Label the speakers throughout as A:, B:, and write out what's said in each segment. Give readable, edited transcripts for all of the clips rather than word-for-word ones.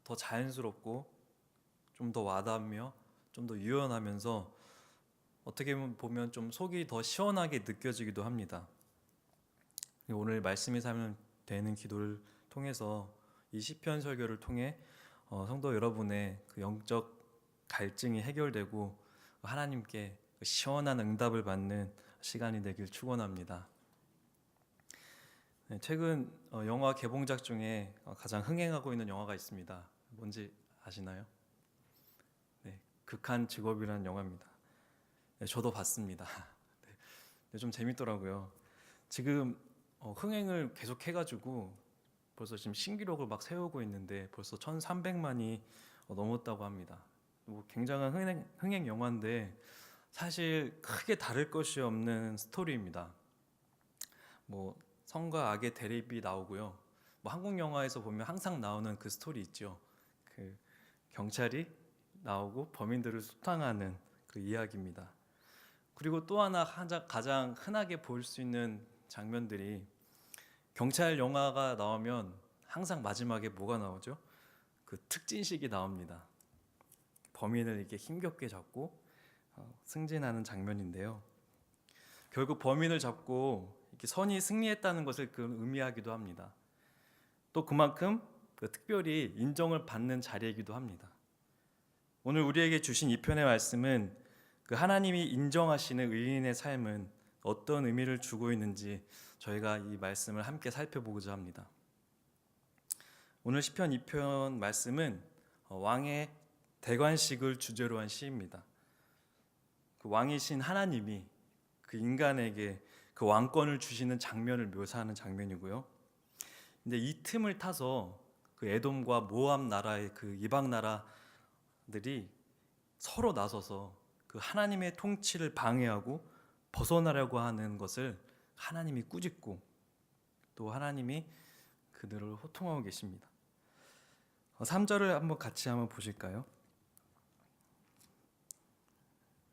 A: 더 자연스럽고 좀 더 와닿으며 좀 더 유연하면서 어떻게 보면 좀 속이 더 시원하게 느껴지기도 합니다. 오늘 말씀이 사용되는 기도를 통해서 이 시편 설교를 통해 성도 여러분의 그 영적 갈증이 해결되고 하나님께 시원한 응답을 받는 시간이 되길 축원합니다. 네, 최근 영화 개봉작 중에 가장 흥행하고 있는 영화가 있습니다. 뭔지 아시나요? 네, 극한 직업이라는 영화입니다. 네, 저도 봤습니다. 네, 좀 재밌더라고요. 지금 흥행을 계속 해가지고 벌써 지금 신기록을 막 세우고 있는데 벌써 1,300만이 넘었다고 합니다. 뭐 굉장한 흥행 영화인데 사실 크게 다를 것이 없는 스토리입니다. 뭐 선과 악의 대립이 나오고요. 뭐 한국 영화에서 보면 항상 나오는 그 스토리 있죠. 그 경찰이 나오고 범인들을 수탕하는 그 이야기입니다. 그리고 또 하나 가장 흔하게 볼 수 있는 장면들이 경찰 영화가 나오면 항상 마지막에 뭐가 나오죠? 그 특진식이 나옵니다. 범인을 이렇게 힘겹게 잡고 승진하는 장면인데요. 결국 범인을 잡고 이렇게 선이 승리했다는 것을 의미하기도 합니다. 또 그만큼 특별히 인정을 받는 자리이기도 합니다. 오늘 우리에게 주신 이 편의 말씀은 그 하나님이 인정하시는 의인의 삶은 어떤 의미를 주고 있는지 저희가 이 말씀을 함께 살펴보고자 합니다. 오늘 시편 2편 말씀은 왕의 대관식을 주제로 한 시입니다. 그 왕이신 하나님이 그 인간에게 그 왕권을 주시는 장면을 묘사하는 장면이고요. 근데 이 틈을 타서 그 에돔과 모압 나라의 그 이방 나라들이 서로 나서서 그 하나님의 통치를 방해하고 벗어나려고 하는 것을 하나님이 꾸짖고 또 하나님이 그들을 호통하고 계십니다. 3절을 한번 같이 보실까요?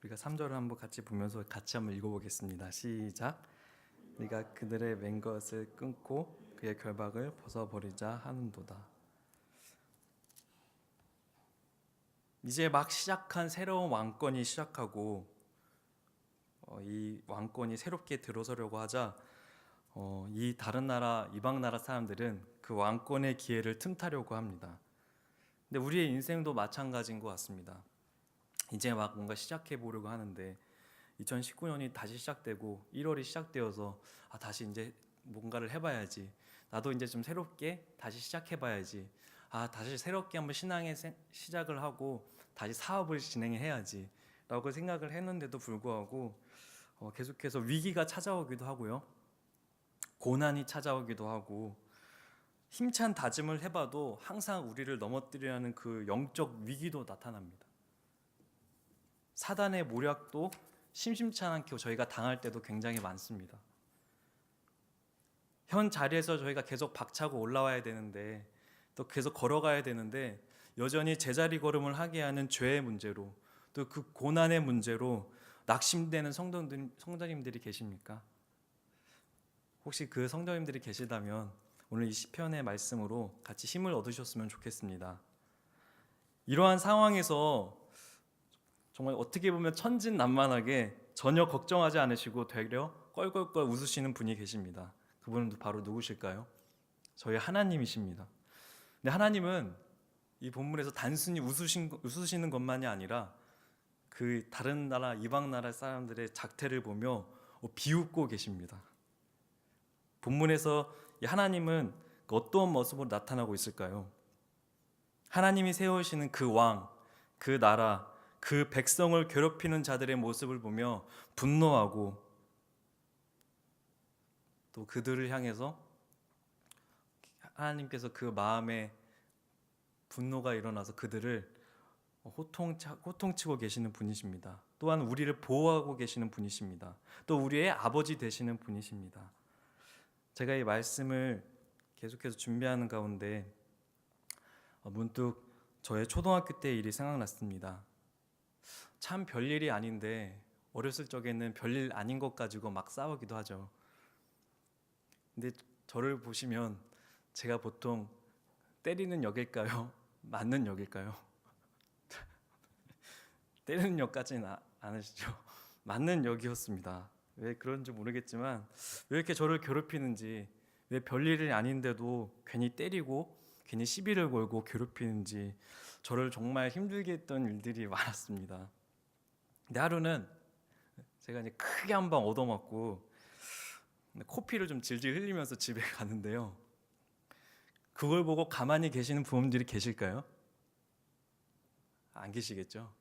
A: 우리가 3절을 한번 같이 보면서 같이 한번 읽어보겠습니다. 시작. 네가 그들의 맨 것을 끊고 그의 결박을 벗어버리자 하는도다. 이제 막 시작한 새로운 왕권이 시작하고 이 왕권이 새롭게 들어서려고 하자 이 다른 나라 이방 나라 사람들은 그 왕권의 기회를 틈타려고 합니다. 근데 우리의 인생도 마찬가지인 것 같습니다. 이제 막 뭔가 시작해 보려고 하는데 2019년이 다시 시작되고 1월이 시작되어서 다시 이제 뭔가를 해봐야지. 나도 이제 좀 새롭게 다시 시작해봐야지. 다시 새롭게 한번 신앙의 시작을 하고 다시 사업을 진행해야지 라고 생각을 했는데도 불구하고 계속해서 위기가 찾아오기도 하고요. 고난이 찾아오기도 하고 힘찬 다짐을 해봐도 항상 우리를 넘어뜨리려는 그 영적 위기도 나타납니다. 사단의 모략도 심심치 않게 저희가 당할 때도 굉장히 많습니다. 현 자리에서 저희가 계속 박차고 올라와야 되는데 또 계속 걸어가야 되는데 여전히 제자리 걸음을 하게 하는 죄의 문제로 또 그 고난의 문제로 낙심되는 성도님들이 계십니까? 혹시 그 성도님들이 계시다면 오늘 이 시편의 말씀으로 같이 힘을 얻으셨으면 좋겠습니다. 이러한 상황에서 정말 어떻게 보면 천진난만하게 전혀 걱정하지 않으시고 되려 껄껄껄 웃으시는 분이 계십니다. 그분은 바로 누구실까요? 저희 하나님이십니다. 근데 하나님은 이 본문에서 단순히 웃으시는 것만이 아니라 그 다른 나라 이방 나라 사람들의 작태를 보며 비웃고 계십니다. 본문에서 이 하나님은 어떤 모습으로 나타나고 있을까요? 하나님이 세우시는 그 왕, 그 나라, 그 백성을 괴롭히는 자들의 모습을 보며 분노하고 또 그들을 향해서 하나님께서 그 마음에 분노가 일어나서 그들을 호통치고 계시는 분이십니다. 또한 우리를 보호하고 계시는 분이십니다. 또 우리의 아버지 되시는 분이십니다. 제가 이 말씀을 계속해서 준비하는 가운데 문득 저의 초등학교 때 일이 생각났습니다. 참 별일이 아닌데 어렸을 적에는 별일 아닌 것 가지고 막 싸우기도 하죠. 근데 저를 보시면 제가 보통 때리는 역일까요? 맞는 역일까요? 때리는 역까지는 않으시죠? 맞는 역이었습니다. 왜 그런지 모르겠지만 왜 이렇게 저를 괴롭히는지, 왜 별일이 아닌데도 괜히 때리고 괜히 시비를 걸고 괴롭히는지 저를 정말 힘들게 했던 일들이 많았습니다. 근데 하루는 제가 이제 크게 한 방 얻어맞고 코피를 좀 질질 흘리면서 집에 가는데요. 그걸 보고 가만히 계시는 부모님들이 계실까요? 안 계시겠죠.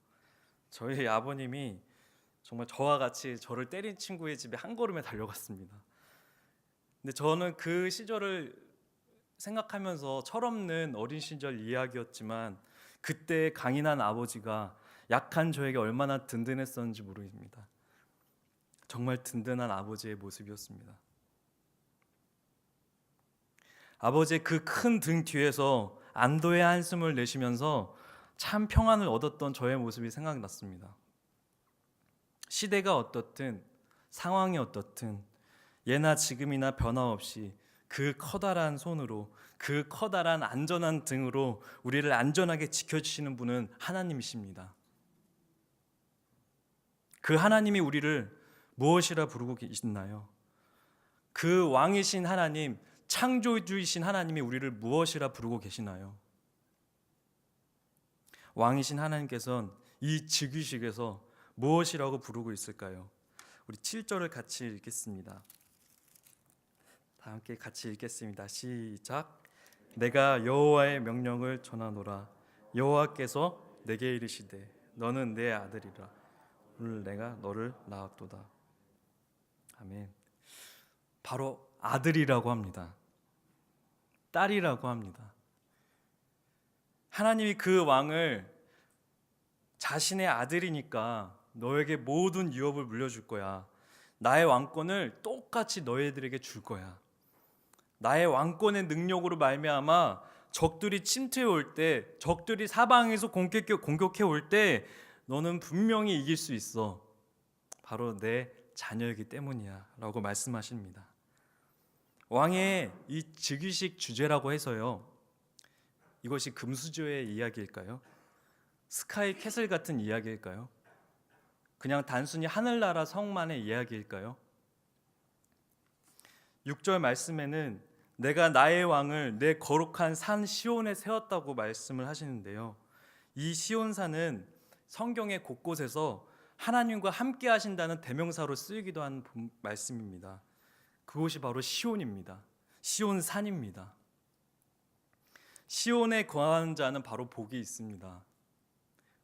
A: 저희 아버님이 정말 저와 같이 저를 때린 친구의 집에 한 걸음에 달려갔습니다. 근데 저는 그 시절을 생각하면서 철없는 어린 시절 이야기였지만 그때 강인한 아버지가 약한 저에게 얼마나 든든했었는지 모릅니다. 정말 든든한 아버지의 모습이었습니다. 아버지의 그 큰 등 뒤에서 안도의 한숨을 내쉬면서 참 평안을 얻었던 저의 모습이 생각났습니다. 시대가 어떻든 상황이 어떻든 예나 지금이나 변함없이 그 커다란 손으로, 그 커다란 안전한 등으로 우리를 안전하게 지켜주시는 분은 하나님이십니다. 그 하나님이 우리를 무엇이라 부르고 계시나요? 그 왕이신 하나님, 창조주이신 하나님이 우리를 무엇이라 부르고 계시나요? 왕이신 하나님께서는 이 즉위식에서 무엇이라고 부르고 있을까요? 우리 7절을 같이 읽겠습니다. 다 함께 같이 읽겠습니다. 시작. 내가 여호와의 명령을 전하노라. 여호와께서 내게 이르시되 너는 내 아들이라. 오늘 내가 너를 낳았도다. 아멘. 바로 아들이라고 합니다. 딸이라고 합니다. 하나님이 그 왕을 자신의 아들이니까 너에게 모든 유업을 물려줄 거야. 나의 왕권을 똑같이 너희들에게 줄 거야. 나의 왕권의 능력으로 말미암아 적들이 침투해 올 때, 적들이 사방에서 공격해 올 때 너는 분명히 이길 수 있어. 바로 내 자녀이기 때문이야 라고 말씀하십니다. 왕의 이 즉위식 주제라고 해서요, 이것이 금수저의 이야기일까요? 스카이 캐슬 같은 이야기일까요? 그냥 단순히 하늘나라 성만의 이야기일까요? 6절 말씀에는 내가 나의 왕을 내 거룩한 산 시온에 세웠다고 말씀을 하시는데요, 이 시온산은 성경의 곳곳에서 하나님과 함께 하신다는 대명사로 쓰이기도 한 말씀입니다. 그곳이 바로 시온입니다. 시온산입니다. 시온에 거하는 자는 바로 복이 있습니다.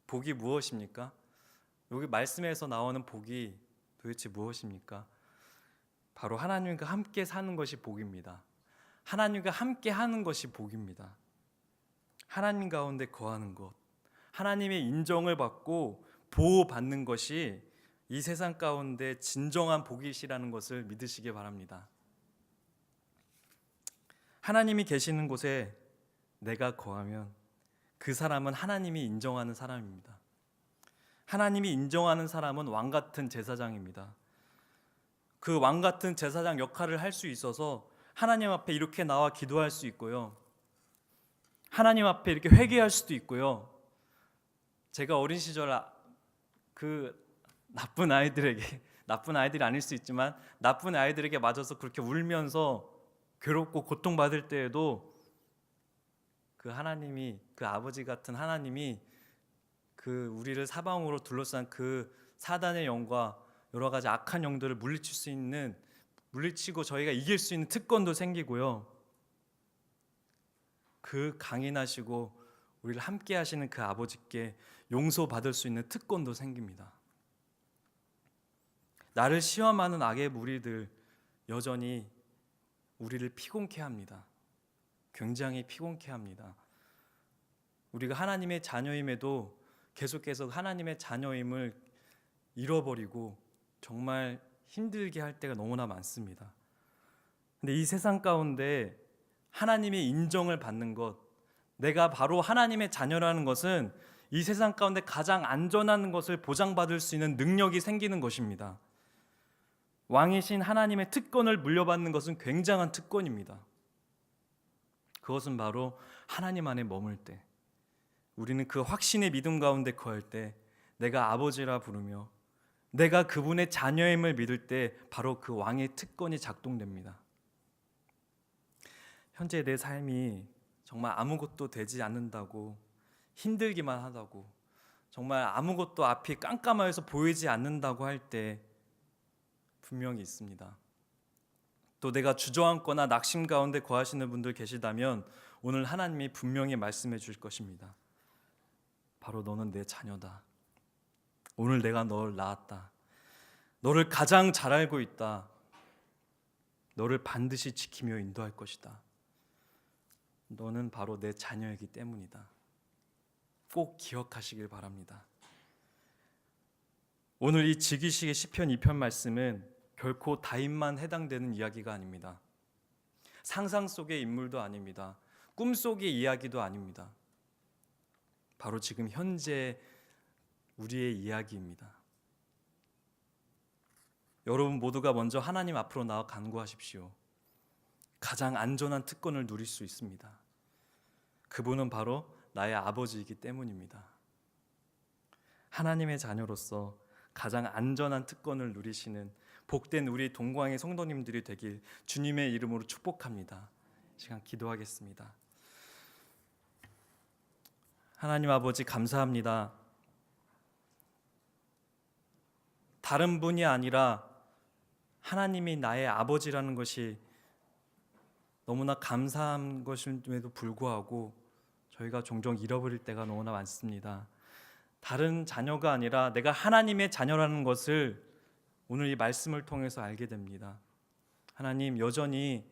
A: 복이 무엇입니까? 여기 말씀에서 나오는 복이 도대체 무엇입니까? 바로 하나님과 함께 사는 것이 복입니다. 하나님과 함께 하는 것이 복입니다. 하나님 가운데 거하는 것, 하나님의 인정을 받고 보호받는 것이 이 세상 가운데 진정한 복이시라는 것을 믿으시기 바랍니다. 하나님이 계시는 곳에 내가 거하면 그 사람은 하나님이 인정하는 사람입니다. 하나님이 인정하는 사람은 왕같은 제사장입니다. 그 왕같은 제사장 역할을 할 수 있어서 하나님 앞에 이렇게 나와 기도할 수 있고요, 하나님 앞에 이렇게 회개할 수도 있고요. 제가 어린 시절 그 나쁜 아이들에게, 나쁜 아이들이 아닐 수 있지만 나쁜 아이들에게 맞아서 그렇게 울면서 괴롭고 고통받을 때에도 그 하나님이, 그 아버지 같은 하나님이 그 우리를 사방으로 둘러싼 그 사단의 영과 여러 가지 악한 영들을 물리치고 저희가 이길 수 있는 특권도 생기고요, 그 강인하시고 우리를 함께 하시는 그 아버지께 용서받을 수 있는 특권도 생깁니다. 나를 시험하는 악의 무리들 여전히 우리를 피곤케 합니다. 굉장히 피곤케 합니다. 우리가 하나님의 자녀임에도 계속해서 하나님의 자녀임을 잃어버리고 정말 힘들게 할 때가 너무나 많습니다. 근데 이 세상 가운데 하나님의 인정을 받는 것, 내가 바로 하나님의 자녀라는 것은 이 세상 가운데 가장 안전한 것을 보장받을 수 있는 능력이 생기는 것입니다. 왕이신 하나님의 특권을 물려받는 것은 굉장한 특권입니다. 그것은 바로 하나님 안에 머물 때, 우리는 그 확신의 믿음 가운데 거할 때 내가 아버지라 부르며 내가 그분의 자녀임을 믿을 때 바로 그 왕의 특권이 작동됩니다. 현재 내 삶이 정말 아무것도 되지 않는다고, 힘들기만 하다고, 정말 아무것도 앞이 깜깜하여서 보이지 않는다고 할 때 분명히 있습니다. 또 내가 주저앉거나 낙심 가운데 거하시는 분들 계시다면 오늘 하나님이 분명히 말씀해 줄 것입니다. 바로 너는 내 자녀다. 오늘 내가 너를 낳았다. 너를 가장 잘 알고 있다. 너를 반드시 지키며 인도할 것이다. 너는 바로 내 자녀이기 때문이다. 꼭 기억하시길 바랍니다. 오늘 이 즉위식의 시편 2편 말씀은 결코 다인만 해당되는 이야기가 아닙니다. 상상 속의 인물도 아닙니다. 꿈속의 이야기도 아닙니다. 바로 지금 현재 우리의 이야기입니다. 여러분 모두가 먼저 하나님 앞으로 나와 간구하십시오. 가장 안전한 특권을 누릴 수 있습니다. 그분은 바로 나의 아버지이기 때문입니다. 하나님의 자녀로서 가장 안전한 특권을 누리시는 복된 우리 동광의 성도님들이 되길 주님의 이름으로 축복합니다. 시간 기도하겠습니다. 하나님 아버지 감사합니다. 다른 분이 아니라 하나님이 나의 아버지라는 것이 너무나 감사한 것임에도 불구하고 저희가 종종 잃어버릴 때가 너무나 많습니다. 다른 자녀가 아니라 내가 하나님의 자녀라는 것을 오늘 이 말씀을 통해서 알게 됩니다. 하나님, 여전히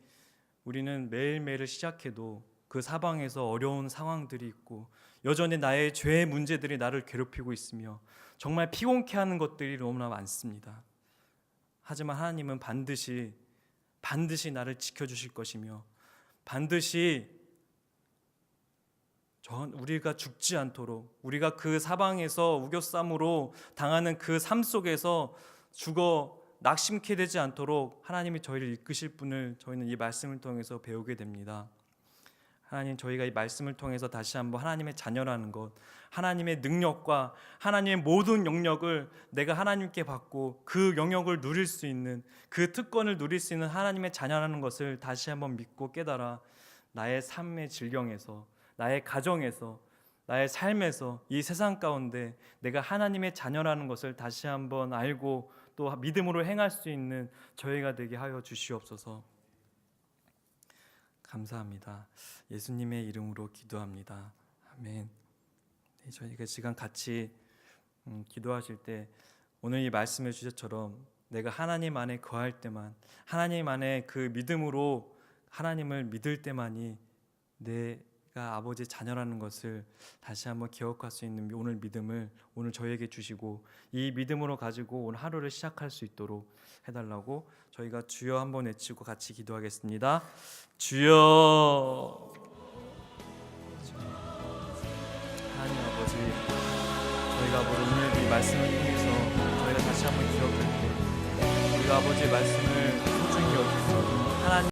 A: 우리는 매일매일을 시작해도 그 사방에서 어려운 상황들이 있고 여전히 나의 죄의 문제들이 나를 괴롭히고 있으며 정말 피곤케 하는 것들이 너무나 많습니다. 하지만 하나님은 반드시 나를 지켜주실 것이며 반드시 우리가 죽지 않도록, 우리가 그 사방에서 우겨쌈으로 당하는 그 삶 속에서 죽어 낙심케 되지 않도록 하나님이 저희를 이끄실 분을 저희는 이 말씀을 통해서 배우게 됩니다. 하나님, 저희가 이 말씀을 통해서 다시 한번 하나님의 자녀라는 것, 하나님의 능력과 하나님의 모든 영역을 내가 하나님께 받고 그 영역을 누릴 수 있는, 그 특권을 누릴 수 있는 하나님의 자녀라는 것을 다시 한번 믿고 깨달아 나의 삶의 질경에서, 나의 가정에서, 나의 삶에서, 이 세상 가운데 내가 하나님의 자녀라는 것을 다시 한번 알고 또 믿음으로 행할 수 있는 저희가 되게 하여 주시옵소서. 감사합니다. 예수님의 이름으로 기도합니다. 아멘. 네, 저희가 시간 같이 기도하실 때 오늘 이 말씀해 주셨처럼 내가 하나님 안에 거할 때만, 하나님 안에 그 믿음으로 하나님을 믿을 때만이 내가 아버지의 자녀라는 것을 다시 한번 기억할 수 있는 오늘 믿음을 오늘 저희에게 주시고 이 믿음으로 가지고 오늘 하루를 시작할 수 있도록 해달라고 저희가 주여 한번 외치고 같이 기도하겠습니다. 주여. 하나님 아버지, 저희가 오늘 이 말씀을 통해서 저희가 다시 한번 기억할 때 우리가 아버지의 말씀을 소중히 여기고 하나님